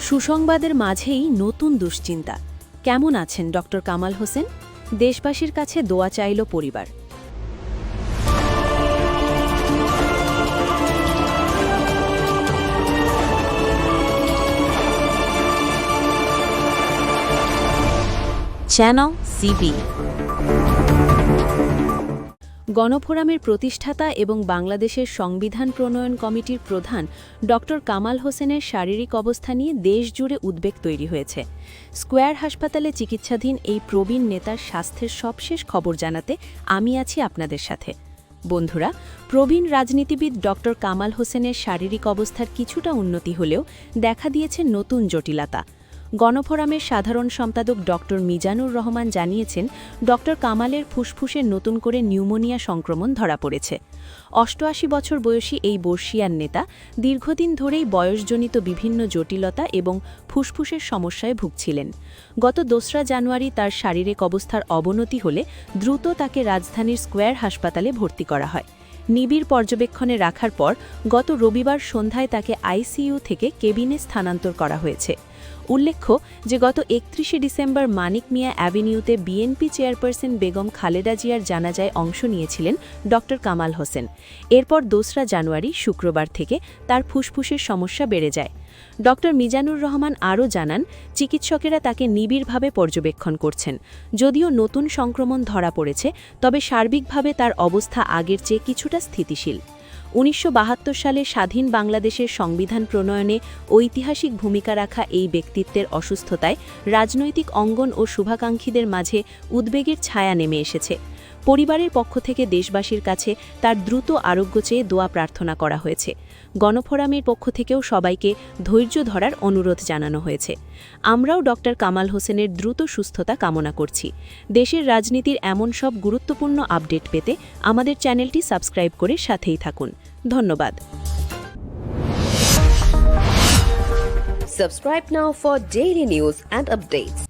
সুসংবাদের মাঝেই নতুন দুশ্চিন্তা। কেমন আছেন ডক্টর কামাল হোসেন? দেশবাসীর কাছে দোয়া চাইল পরিবার। Channel CB. গণফোরামের প্রতিষ্ঠাতা এবং বাংলাদেশের সংবিধান প্রণয়ন কমিটির প্রধান ডক্টর কামাল হোসেনের শারীরিক অবস্থা নিয়ে দেশজুড়ে উদ্বেগ তৈরি হয়েছে। স্কয়ার হাসপাতালে চিকিৎসাধীন এই প্রবীণ নেতার স্বাস্থ্যের সবশেষ খবর জানাতে আমি আছি আপনাদের সাথে। বন্ধুরা, প্রবীণ রাজনীতিবিদ ডক্টর কামাল হোসেনের শারীরিক অবস্থার কিছুটা উন্নতি হলেও দেখা দিয়েছে নতুন জটিলতা। গণফোরামের সাধারণ সম্পাদক ডক্টর মিজানুর রহমান জানিয়েছেন, ডক্টর কামালের ফুসফুসে নতুন করে নিউমোনিয়া সংক্রমণ ধরা পড়েছে। ৮৮ বছর বয়সী এই বর্ষিয়ান নেতা দীর্ঘদিন ধরেই বয়সজনিত বিভিন্ন জটিলতা এবং ফুসফুসের সমস্যায় ভুগছিলেন। গত ২রা জানুয়ারি তার শারীরিক অবস্থার অবনতি হলে দ্রুত তাকে রাজধানীর স্কয়ার হাসপাতালে ভর্তি করা হয়। নিবিড় পর্যবেক্ষণে রাখার পর গত রবিবার সন্ধ্যায় তাকে আইসিইউ থেকে কেবিনে স্থানান্তর করা হয়েছে। উল্লেখ্য যে গত ৩১ ডিসেম্বর মানিক মিয়া অ্যাভিনিউতে বিএনপি চেয়ারপারসন বেগম খালেদা জিয়ার জানাজায় অংশ নিয়েছিলেন ডক্টর কামাল হোসেন। এরপর ২রা জানুয়ারি শুক্রবার থেকে তার ফুসফুসের সমস্যা বেড়ে যায়। ডক্টর মিজানুর রহমান আরও জানান, চিকিৎসকেরা তাকে নিবিড়ভাবে পর্যবেক্ষণ করছেন। যদিও নতুন সংক্রমণ ধরা পড়েছে, তবে সার্বিকভাবে তার অবস্থা আগের চেয়ে কিছুটা স্থিতিশীল। ১৯৭২ সালে স্বাধীন বাংলাদেশের সংবিধান প্রণয়নে ঐতিহাসিক ভূমিকা রাখা এই ব্যক্তিত্বের অসুস্থতায় রাজনৈতিক অঙ্গন ও শুভাকাঙ্ক্ষীদের মাঝে উদ্বেগের ছায়া নেমে এসেছে। পরিবারের পক্ষ থেকে দেশবাসীর কাছে তার দ্রুত আরোগ্য চেয়ে দোয়া প্রার্থনা করা হয়েছে। গণফোরামের পক্ষ থেকেও সবাইকে ধৈর্য ধরার অনুরোধ জানানো হয়েছে। আমরাও ডক্টর কামাল হোসেনের দ্রুত সুস্থতা কামনা করছি। দেশের রাজনীতির এমন সব গুরুত্বপূর্ণ আপডেট পেতে আমাদের চ্যানেলটি সাবস্ক্রাইব করে সাথেই থাকুন। ধন্যবাদ। Subscribe now for daily news and updates.